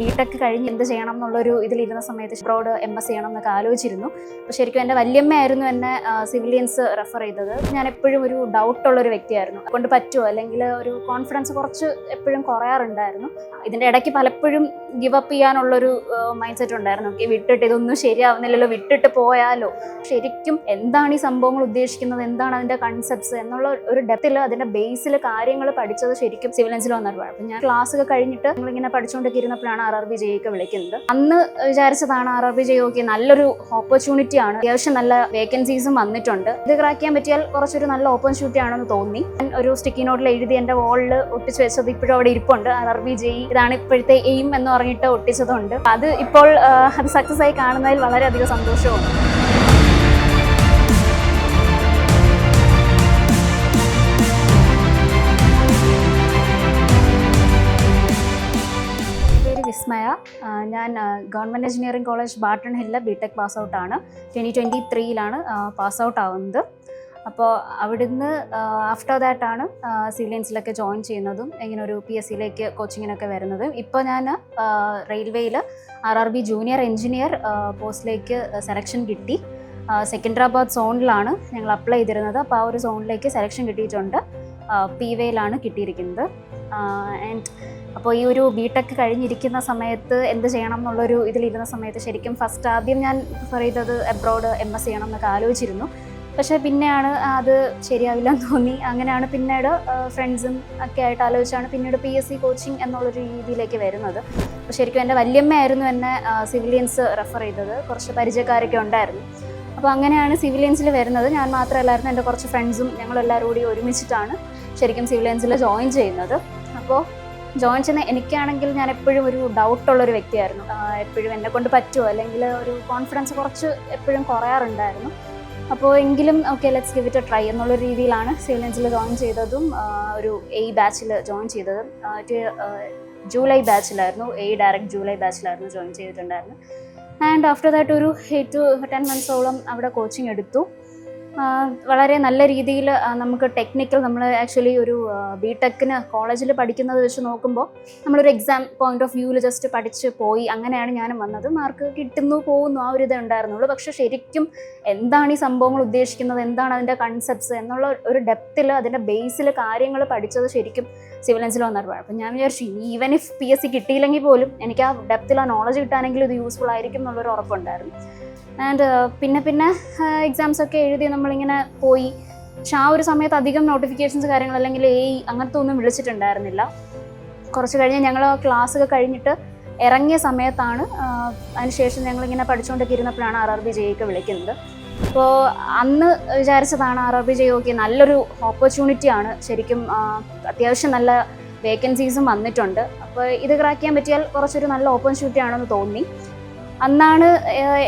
BTech കഴിഞ്ഞ് എന്ത് ചെയ്യണം എന്നുള്ളൊരു ഇതിലിരുന്ന സമയത്ത് അബ്രോഡ് MS ചെയ്യണം എന്നൊക്കെ ആലോചിച്ചിരുന്നു. അപ്പോൾ ശരിക്കും എൻ്റെ വല്യമ്മയായിരുന്നു എന്നെ സിവിലിയൻസ് റെഫർ ചെയ്തത്. ഞാൻ എപ്പോഴും ഒരു ഡൗട്ടുള്ളൊരു വ്യക്തിയായിരുന്നു. അതുകൊണ്ട് പറ്റുമോ അല്ലെങ്കിൽ ഒരു കോൺഫിഡൻസ് കുറച്ച് എപ്പോഴും കുറയാറുണ്ടായിരുന്നു. ഇതിൻ്റെ ഇടയ്ക്ക് പലപ്പോഴും ഗിവ് അപ്പ് ചെയ്യാനുള്ളൊരു മൈൻഡ് സെറ്റ് ഉണ്ടായിരുന്നു. ഓക്കെ, വിട്ടിട്ട് ഇതൊന്നും ശരിയാവുന്നില്ലല്ലോ, വിട്ടിട്ട് പോയാലോ, ശരിക്കും എന്താണ് ഈ സംഭവങ്ങൾ ഉദ്ദേശിക്കുന്നത്, എന്താണ് അതിൻ്റെ കൺസെപ്റ്റ്സ് എന്നുള്ള ഒരു ഡെപ്തിൽ അതിൻ്റെ ബേസിൽ കാര്യങ്ങൾ പഠിച്ചത് ശരിക്കും സിവിലിയൻസിൽ വന്നപ്പോഴാണ്. അപ്പം ഞാൻ ക്ലാസ്സൊക്കെ കഴിഞ്ഞിട്ട് നമ്മളിങ്ങനെ പഠിച്ചുകൊണ്ടൊക്കെ ഇരുന്നപ്പോഴാണ് RRB JE ഒക്കെ വിളിക്കുന്നത്. അന്ന് വിചാരിച്ചതാണ് RRB JE നല്ലൊരു ഓപ്പർച്യൂണിറ്റി ആണ്, അത്യാവശ്യം നല്ല വേക്കൻസീസും വന്നിട്ടുണ്ട്, ഇത് ക്രാക്ക് ചെയ്യാൻ പറ്റിയാൽ കുറച്ചൊരു നല്ല ഓപ്പർച്യൂണിറ്റി ആണെന്ന് തോന്നി. ഞാൻ ഒരു സ്റ്റിക്കി നോട്ടിൽ എഴുതി എൻ്റെ വാളിൽ ഒട്ടിച്ച് വെച്ചത് ഇപ്പോഴും അവിടെ ഇരിപ്പുണ്ട്. RRB JE ഇതാണ് ഇപ്പോഴത്തെ എയിം എന്ന് പറഞ്ഞിട്ട് ഒട്ടിച്ചതുണ്ട്. അത് ഇപ്പോൾ അത് സക്സസ് ആയി കാണുന്നതിൽ വളരെയധികം സന്തോഷമുണ്ട്. വിസ്മയ, ഞാൻ ഗവൺമെൻറ് എഞ്ചിനീയറിംഗ് കോളേജ് ബാർട്ടൺ ഹില്ലിൽ ബിടെക് പാസ് ഔട്ടാണ്. 2023 പാസ് ഔട്ട് ആവുന്നത്. അപ്പോൾ അവിടുന്ന് ആഫ്റ്റർ ദാറ്റാണ് സിവിലിയൻസിലൊക്കെ ജോയിൻ ചെയ്യുന്നതും ഇങ്ങനെ ഒരു PSCയിലേക്ക് കോച്ചിങ്ങിനൊക്കെ വരുന്നതും. ഇപ്പോൾ ഞാൻ റെയിൽവേയിൽ RRB ജൂനിയർ എഞ്ചിനീയർ പോസ്റ്റിലേക്ക് സെലക്ഷൻ കിട്ടി. സെക്കൻഡറാബാദ് സോണിലാണ് ഞങ്ങൾ അപ്ലൈ ചെയ്തിരുന്നത്. അപ്പോൾ ആ ഒരു സോണിലേക്ക് സെലക്ഷൻ കിട്ടിയിട്ടുണ്ട്. PVയിലാണ് കിട്ടിയിരിക്കുന്നത്. ആൻഡ് അപ്പോൾ ഈ ഒരു ബിടെക് കഴിഞ്ഞിരിക്കുന്ന സമയത്ത് എന്ത് ചെയ്യണം എന്നുള്ളൊരു ഇതിലിരുന്ന സമയത്ത് ശരിക്കും ഫസ്റ്റ് ആദ്യം ഞാൻ പ്രിഫർ ചെയ്തത് അബ്രോഡ് MS ചെയ്യണം എന്നൊക്കെ ആലോചിച്ചിരുന്നു. പക്ഷേ പിന്നെയാണ് അത് ശരിയാവില്ലെന്ന് തോന്നി. അങ്ങനെയാണ് പിന്നീട് ഫ്രണ്ട്സും ഒക്കെ ആയിട്ട് ആലോചിച്ചാണ് പിന്നീട് PSC കോച്ചിങ് എന്നുള്ളൊരു രീതിയിലേക്ക് വരുന്നത്. അപ്പോൾ ശരിക്കും എൻ്റെ വല്യമ്മയായിരുന്നു എന്നെ സിവിലിയൻസ് റെഫർ ചെയ്തത്. കുറച്ച് പരിചയക്കാരൊക്കെ ഉണ്ടായിരുന്നു. അപ്പോൾ അങ്ങനെയാണ് സിവിലിയൻസിൽ വരുന്നത്. ഞാൻ മാത്രമല്ലായിരുന്നു, എൻ്റെ കുറച്ച് ഫ്രണ്ട്സും ഞങ്ങളെല്ലാവരും കൂടി ഒരുമിച്ചിട്ടാണ് ശരിക്കും സിവിലിയൻസിൽ ജോയിൻ ചെയ്യുന്നത്. അപ്പോൾ ജോയിൻ ചെയ്യുന്ന എനിക്കാണെങ്കിൽ ഞാൻ എപ്പോഴും ഒരു ഡൗട്ടുള്ളൊരു വ്യക്തിയായിരുന്നു. എപ്പോഴും എന്നെ കൊണ്ട് പറ്റുമോ അല്ലെങ്കിൽ ഒരു കോൺഫിഡൻസ് കുറച്ച് എപ്പോഴും കുറയാറുണ്ടായിരുന്നു. അപ്പോൾ എങ്കിലും okay, let's give it A try എന്നുള്ള രീതിയിലാണ് സിവിലിയൻസിൽ ജോയിൻ ചെയ്തതും. ഒരു A ബാച്ചിൽ ജോയിൻ ചെയ്തതും ജൂലൈ ബാച്ചിലായിരുന്നു. ഡയറക്റ്റ് ജൂലൈ ബാച്ചിലായിരുന്നു ജോയിൻ ചെയ്തിട്ടുണ്ടായിരുന്നു. ആൻഡ് ആഫ്റ്റർ ദാറ്റ് ഒരു 8 to 10 months അവിടെ കോച്ചിങ് എടുത്തു. വളരെ നല്ല രീതിയിൽ നമുക്ക് ടെക്നിക്കൽ, നമ്മൾ ആക്ച്വലി ഒരു ബിടെക്കിന് കോളേജിൽ പഠിക്കുന്നത് വെച്ച് നോക്കുമ്പോൾ നമ്മളൊരു എക്സാം പോയിന്റ് ഓഫ് വ്യൂവിൽ ജസ്റ്റ് പഠിച്ച് പോയി, അങ്ങനെയാണ് ഞാനും വന്നത്. മാർക്ക് കിട്ടുന്നു പോകുന്നു, ആ ഒരു ഇതേ ഉണ്ടായിരുന്നുള്ളൂ. പക്ഷേ ശരിക്കും എന്താണ് ഈ സംഭവങ്ങൾ ഉദ്ദേശിക്കുന്നത്, എന്താണ് അതിൻ്റെ കൺസെപ്റ്റ്സ് എന്നുള്ള ഒരു ഡെപ്തിൽ അതിൻ്റെ ബേസിൽ കാര്യങ്ങൾ പഠിച്ചത് ശരിക്കും സിവിലിയൻസിൽ വന്നപ്പോഴാണ്. അപ്പം ഞാൻ വിചാരിച്ചു ഈവൻ ഇഫ് PSC കിട്ടിയില്ലെങ്കിൽ പോലും എനിക്ക് ആ ഡെപ്തിൽ ആ നോളജ് കിട്ടാനെങ്കിലും ഇത് യൂസ്ഫുൾ ആയിരിക്കും എന്നുള്ളൊരു ഉറപ്പുണ്ടായിരുന്നു. ആൻഡ് പിന്നെ എക്സാംസൊക്കെ എഴുതി നമ്മളിങ്ങനെ പോയി. പക്ഷെ ആ ഒരു സമയത്ത് അധികം നോട്ടിഫിക്കേഷൻസ് കാര്യങ്ങൾ അല്ലെങ്കിൽ അങ്ങനത്തെ ഒന്നും വിളിച്ചിട്ടുണ്ടായിരുന്നില്ല. കുറച്ച് കഴിഞ്ഞ് ഞങ്ങൾ ക്ലാസ്സൊക്കെ കഴിഞ്ഞിട്ട് ഇറങ്ങിയ സമയത്താണ് അതിനുശേഷം ഞങ്ങളിങ്ങനെ പഠിച്ചുകൊണ്ടൊക്കെ ഇരുന്നപ്പോഴാണ് RRB JE വിളിക്കുന്നത്. അപ്പോൾ അന്ന് വിചാരിച്ചതാണ് RRB JE നല്ലൊരു ഓപ്പർച്യൂണിറ്റി ആണ്, ശരിക്കും അത്യാവശ്യം നല്ല വേക്കൻസീസും വന്നിട്ടുണ്ട്, അപ്പോൾ ഇത് ക്രാക്ക് ചെയ്യാൻ പറ്റിയാൽ കുറച്ചൊരു നല്ല ഓപ്പർച്യൂണിറ്റി ആണെന്ന് തോന്നി. അന്നാണ്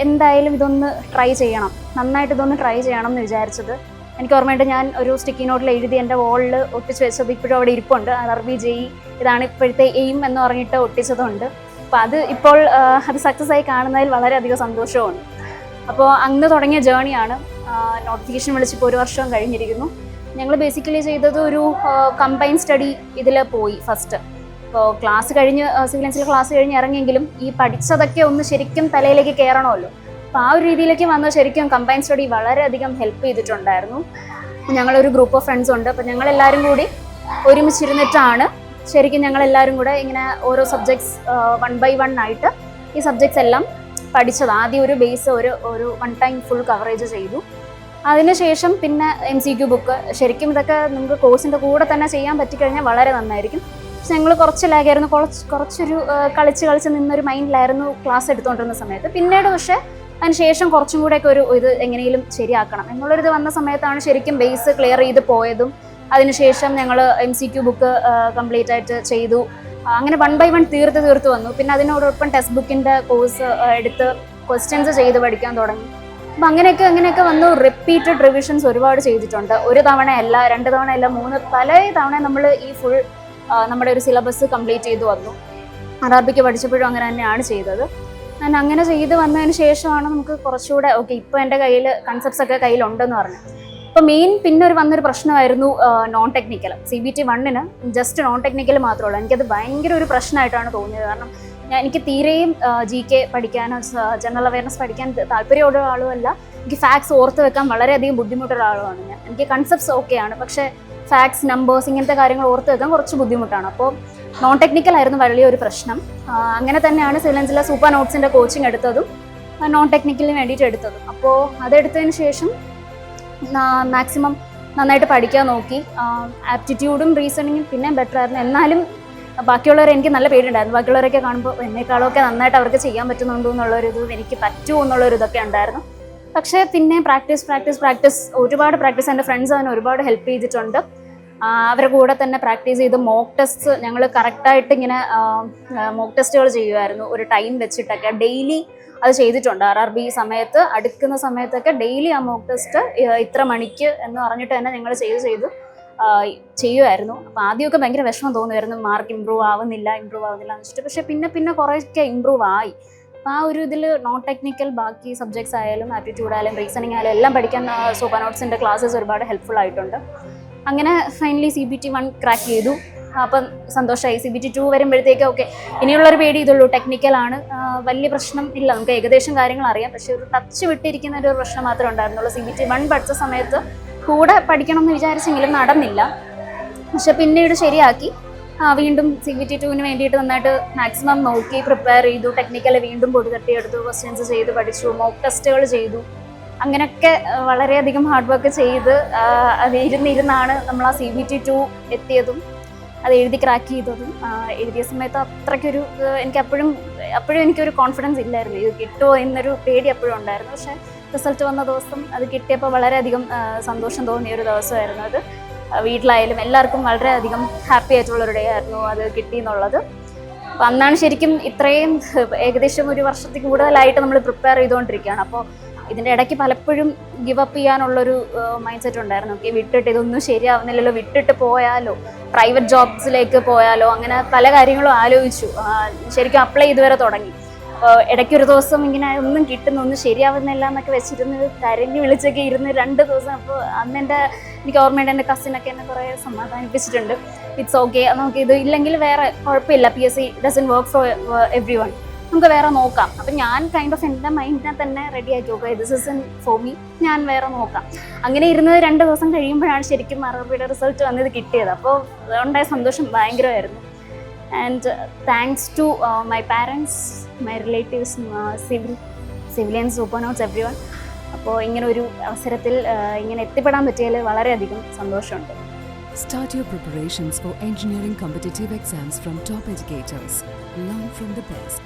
എന്തായാലും ഇതൊന്ന് ട്രൈ ചെയ്യണം, നന്നായിട്ട് ഇതൊന്ന് ട്രൈ ചെയ്യണം എന്ന് വിചാരിച്ചത്. എനിക്ക് ഓർമ്മയുണ്ട്, ഞാൻ ഒരു സ്റ്റിക്കി നോട്ടിൽ എഴുതി എൻ്റെ വാളിൽ ഒട്ടിച്ച് വെച്ചത് ഇപ്പോഴും അവിടെ ഇരിപ്പുണ്ട്. RRB JE ഇതാണ് ഇപ്പോഴത്തെ എയിം എന്ന് പറഞ്ഞിട്ട് ഒട്ടിച്ചതുണ്ട്. അപ്പോൾ അത് ഇപ്പോൾ അത് സക്സസ് ആയി കാണുന്നതിൽ വളരെയധികം സന്തോഷമുണ്ട്. അപ്പോൾ അന്ന് തുടങ്ങിയ ജേണിയാണ്. നോട്ടിഫിക്കേഷൻ വിളിച്ചിപ്പോൾ 1 വർഷം കഴിഞ്ഞിരിക്കുന്നു. ഞങ്ങൾ ബേസിക്കലി ചെയ്തത് ഒരു കമ്പൈൻ സ്റ്റഡി ഇതിൽ പോയി ഫസ്റ്റ്. അപ്പോൾ ക്ലാസ് കഴിഞ്ഞ് സിവിലിയൻസിൽ ക്ലാസ് കഴിഞ്ഞ് ഇറങ്ങിയെങ്കിലും ഈ പഠിച്ചതൊക്കെ ഒന്ന് ശരിക്കും തലയിലേക്ക് കയറണമല്ലോ. അപ്പോൾ ആ ഒരു രീതിയിലേക്ക് വന്ന് ശരിക്കും കമ്പൈൻ സ്റ്റഡി വളരെയധികം ഹെൽപ്പ് ചെയ്തിട്ടുണ്ടായിരുന്നു. ഞങ്ങളൊരു ഗ്രൂപ്പ് ഓഫ് ഫ്രണ്ട്സ് ഉണ്ട്. അപ്പോൾ ഞങ്ങളെല്ലാവരും കൂടി ഒരുമിച്ചിരുന്നിട്ടാണ് ശരിക്കും ഞങ്ങളെല്ലാവരും കൂടെ ഇങ്ങനെ ഓരോ സബ്ജക്ട്സ് 1 by 1 ആയിട്ട് ഈ സബ്ജക്ട്സ് എല്ലാം പഠിച്ചത്. ആദ്യം ഒരു ബേസ് ഒരു 1 time ഫുൾ കവറേജ് ചെയ്തു. അതിനുശേഷം പിന്നെ MCQ ബുക്ക്. ശരിക്കും ഇതൊക്കെ നമുക്ക് കോഴ്സിൻ്റെ കൂടെ തന്നെ ചെയ്യാൻ പറ്റിക്കഴിഞ്ഞാൽ വളരെ നന്നായിരിക്കും. പക്ഷെ ഞങ്ങൾ കുറച്ച് ലാഗായിരുന്നു, കുറച്ചൊരു കളിച്ച് നിന്നൊരു മൈൻഡിലായിരുന്നു ക്ലാസ് എടുത്തുകൊണ്ടിരുന്ന സമയത്ത്. പിന്നീട് പക്ഷേ അതിനുശേഷം കുറച്ചും കൂടെയൊക്കെ ഒരു ഇത് എങ്ങനെയും ശരിയാക്കണം എന്നുള്ളൊരിത് വന്ന സമയത്താണ് ശരിക്കും ബേസ് ക്ലിയർ ചെയ്ത് പോയതും. അതിനുശേഷം ഞങ്ങൾ MCQ ബുക്ക് കംപ്ലീറ്റ് ആയിട്ട് ചെയ്തു. അങ്ങനെ 1 by 1 തീർത്ത് വന്നു. പിന്നെ അതിനോടൊപ്പം ടെക്സ്റ്റ് ബുക്കിൻ്റെ കോഴ്സ് എടുത്ത് ക്വസ്റ്റ്യൻസ് ചെയ്ത് പഠിക്കാൻ തുടങ്ങി. അപ്പം അങ്ങനെയൊക്കെ വന്നു. റിപ്പീറ്റഡ് റിവിഷൻസ് ഒരുപാട് ചെയ്തിട്ടുണ്ട്. 1 തവണയല്ല, 2 തവണയല്ല, 3 പല തവണ നമ്മൾ ഈ ഫുൾ നമ്മുടെ ഒരു സിലബസ് കംപ്ലീറ്റ് ചെയ്തു വന്നു. RRBക്ക് പഠിച്ചപ്പോഴും അങ്ങനെ തന്നെയാണ് ചെയ്തത്. ഞാൻ അങ്ങനെ ചെയ്ത് വന്നതിന് ശേഷമാണ് നമുക്ക് കുറച്ചുകൂടെ ഓക്കെ, ഇപ്പോൾ എൻ്റെ കയ്യിൽ കൺസെപ്റ്റ്സ് ഒക്കെ കയ്യിലുണ്ടെന്ന് പറഞ്ഞു. അപ്പോൾ മെയിൻ പിന്നെ വന്നൊരു പ്രശ്നമായിരുന്നു നോൺ ടെക്നിക്കൽ. CBT 1-ന് ജസ്റ്റ് നോൺ ടെക്നിക്കൽ മാത്രമേ ഉള്ളൂ. എനിക്കത് ഭയങ്കര ഒരു പ്രശ്നമായിട്ടാണ് തോന്നിയത്. കാരണം എനിക്ക് തീരെയും GK പഠിക്കാനോ ജനറൽ അവയർനെസ് പഠിക്കാൻ താല്പര്യമുള്ള ആളുമല്ല. എനിക്ക് ഫാക്ട്സ് ഓർത്ത് വെക്കാൻ വളരെയധികം ബുദ്ധിമുട്ടുള്ള ആളുമാണ് ഞാൻ. എനിക്ക് കൺസെപ്റ്റ്സ് ഓക്കെയാണ്, പക്ഷേ ഫാക്ട്സ്, നമ്പേഴ്സ് ഇങ്ങനത്തെ കാര്യങ്ങൾ ഓർത്ത് വെക്കാൻ കുറച്ച് ബുദ്ധിമുട്ടാണ്. അപ്പോൾ നോൺ ടെക്നിക്കൽ ആയിരുന്നു വലിയൊരു പ്രശ്നം. അങ്ങനെ തന്നെയാണ് സിവിലൻസിലെ സൂപ്പർ നോട്ട്സിൻ്റെ കോച്ചിങ് എടുത്തതും നോൺ ടെക്നിക്കലിന് വേണ്ടിയിട്ട് എടുത്തതും. അപ്പോൾ അതെടുത്തതിന് ശേഷം മാക്സിമം നന്നായിട്ട് പഠിക്കാൻ നോക്കി. ആപ്റ്റിറ്റ്യൂഡും റീസണിങ്ങും പിന്നെ ബെറ്റർ ആയിരുന്നു. എന്നാലും ബാക്കിയുള്ളവരെ എനിക്ക് നല്ല പേടിയുണ്ടായിരുന്നു. ബാക്കിയുള്ളവരൊക്കെ കാണുമ്പോൾ എന്നെക്കാളൊക്കെ നന്നായിട്ട് അവർക്ക് ചെയ്യാൻ പറ്റുന്നുണ്ടോ എന്നുള്ളൊരിത്, എനിക്ക് പറ്റുമോ എന്നുള്ളൊരു ഇതൊക്കെ ഉണ്ടായിരുന്നു. പക്ഷേ പിന്നെ പ്രാക്ടീസ് ഒരുപാട് പ്രാക്ടീസ് എൻ്റെ ഫ്രണ്ട്സ് അതിന് ഒരുപാട് ഹെൽപ്പ് ചെയ്തിട്ടുണ്ട്. അവരുടെ കൂടെ തന്നെ പ്രാക്ടീസ് ചെയ്ത് മോക്ക് ടെസ്റ്റ് ഞങ്ങൾ കറക്റ്റായിട്ട് ഇങ്ങനെ മോക്ക് ടെസ്റ്റുകൾ ചെയ്യുമായിരുന്നു. ഒരു ടൈം വെച്ചിട്ടൊക്കെ ഡെയിലി അത് ചെയ്തിട്ടുണ്ട്. RRB സമയത്ത് അടുക്കുന്ന സമയത്തൊക്കെ ഡെയിലി ആ മോക്ക് ടെസ്റ്റ് ഇത്ര മണിക്ക് എന്ന് പറഞ്ഞിട്ട് തന്നെ ഞങ്ങൾ ചെയ്ത് ചെയ്യുമായിരുന്നു. അപ്പോൾ ആദ്യമൊക്കെ ഭയങ്കര വിഷമം തോന്നുമായിരുന്നു, മാർക്ക് ഇമ്പ്രൂവ് ആവുന്നില്ല എന്ന് വെച്ചിട്ട്. പക്ഷേ പിന്നെ കുറേയൊക്കെ ഇമ്പ്രൂവ് ആയി. അപ്പോൾ ആ ഒരു ഇതിൽ നോൺ ടെക്നിക്കൽ ബാക്കി സബ്ജക്ട്സ് ആയാലും ആപ്റ്റിറ്റ്യൂഡ് ആയാലും റീസണിങ് ആയാലും എല്ലാം പഠിക്കാൻ സൂപ്പർ നോട്ട്സിൻ്റെ ക്ലാസ്സസ് ഒരുപാട് ഹെൽപ്ഫുൾ ആയിട്ടുണ്ട്. അങ്ങനെ ഫൈനലി CBT 1 ക്രാക്ക് ചെയ്തു. അപ്പം സന്തോഷമായി. CBT 2 വരുമ്പോഴത്തേക്കും ഓക്കെ, ഇനിയുള്ളൊരു പേടി ഇതുള്ളൂ, ടെക്നിക്കലാണ്, വലിയ പ്രശ്നം ഇല്ല, നമുക്ക് ഏകദേശം കാര്യങ്ങൾ അറിയാം. പക്ഷേ ഒരു ടച്ച് വിട്ടിരിക്കുന്ന ഒരു പ്രശ്നം മാത്രമേ ഉണ്ടായിരുന്നുള്ളൂ. CBT 1 പഠിച്ച സമയത്ത് കൂടെ പഠിക്കണം എന്ന് വിചാരിച്ചെങ്കിലും നടന്നില്ല. പക്ഷെ പിന്നീട് ശരിയാക്കി. വീണ്ടും CBT 2 വേണ്ടിയിട്ട് നന്നായിട്ട് മാക്സിമം നോക്കി പ്രിപ്പയർ ചെയ്തു. ടെക്നിക്കൽ വീണ്ടും പൊടി തട്ടിയെടുത്തു, ക്വസ്റ്റ്യൻസ് ചെയ്ത് പഠിച്ചു, മോക്ക് ടെസ്റ്റുകൾ ചെയ്തു. അങ്ങനെയൊക്കെ വളരെയധികം ഹാർഡ് വർക്ക് ചെയ്ത് അത് ഇരുന്നാണ് നമ്മൾ ആ CBT 2 എത്തിയതും അത് എഴുതി ക്രാക്ക് ചെയ്തതും. എഴുതിയ സമയത്ത് അത്രയ്ക്കൊരു അപ്പോഴും എനിക്കൊരു കോൺഫിഡൻസ് ഇല്ലായിരുന്നു, ഇത് കിട്ടുമോ എന്നൊരു പേടി എപ്പോഴും ഉണ്ടായിരുന്നു. പക്ഷേ റിസൾട്ട് വന്ന ദിവസം അത് കിട്ടിയപ്പോൾ വളരെയധികം സന്തോഷം തോന്നിയ ഒരു ദിവസമായിരുന്നു അത്. വീട്ടിലായാലും എല്ലാവർക്കും വളരെയധികം ഹാപ്പി ആയിട്ടുള്ളൊരു ഡേ ആയിരുന്നു അത് കിട്ടി എന്നുള്ളത്. അപ്പോൾ അന്നാണ് ശരിക്കും ഇത്രയും ഏകദേശം ഒരു വർഷത്തിൽ കൂടുതലായിട്ട് നമ്മൾ പ്രിപ്പയർ ചെയ്തുകൊണ്ടിരിക്കുകയാണ്. അപ്പോൾ ഇതിൻ്റെ ഇടയ്ക്ക് പലപ്പോഴും ഗിവ് അപ്പ് ചെയ്യാനുള്ളൊരു മൈൻഡ് സെറ്റ് ഉണ്ടായിരുന്നു. ഓക്കെ, വിട്ടിട്ട് ഇതൊന്നും ശരിയാവുന്നില്ലല്ലോ, വിട്ടിട്ട് പോയാലോ, പ്രൈവറ്റ് ജോബ്സിലേക്ക് പോയാലോ, അങ്ങനെ പല കാര്യങ്ങളും ആലോചിച്ചു. ശരിക്കും അപ്ലൈ ഇതുവരെ തുടങ്ങി. ഇടയ്ക്കൊരു ദിവസം ഇങ്ങനെ ഒന്നും ഒന്നും ശരിയാവുന്നില്ല എന്നൊക്കെ വെച്ചിരുന്ന് കരഞ്ഞു വിളിച്ചൊക്കെ ഇരുന്ന് 2 ദിവസം. അപ്പോൾ അന്ന് എനിക്ക് ഓർമ്മയുണ്ട്, എൻ്റെ കസിനൊക്കെ എന്നെ കുറേ സമാധാനിപ്പിച്ചിട്ടുണ്ട്. ഇറ്റ്സ് ഓക്കെ, നമുക്ക് ഇത് ഇല്ലെങ്കിൽ വേറെ കുഴപ്പമില്ല, PSC doesn't work for every one, നമുക്ക് വേറെ നോക്കാം. അപ്പം ഞാൻ കൈൻഡ് ഓഫ് എൻ്റെ മൈൻഡിനെ തന്നെ റെഡി ആക്കി നോക്കുക, this is in for me, ഞാൻ വേറെ നോക്കാം. അങ്ങനെ ഇരുന്നത് 2 ദിവസം കഴിയുമ്പോഴാണ് ശരിക്കും RRBയുടെ റിസൾട്ട് വന്നത് കിട്ടിയത്. അപ്പോൾ അതുകൊണ്ടായ സന്തോഷം ഭയങ്കരമായിരുന്നു. And thanks to my parents, my relatives, civilians, super notes, every one. അപ്പോൾ ഇങ്ങനെ ഒരു അവസരത്തിൽ ഇങ്ങനെ എത്തിപ്പെടാൻ പറ്റിയതിൽ വളരെയധികം സന്തോഷമുണ്ട്. Start your preparations for engineering competitive exams from top educators. Learn from the best.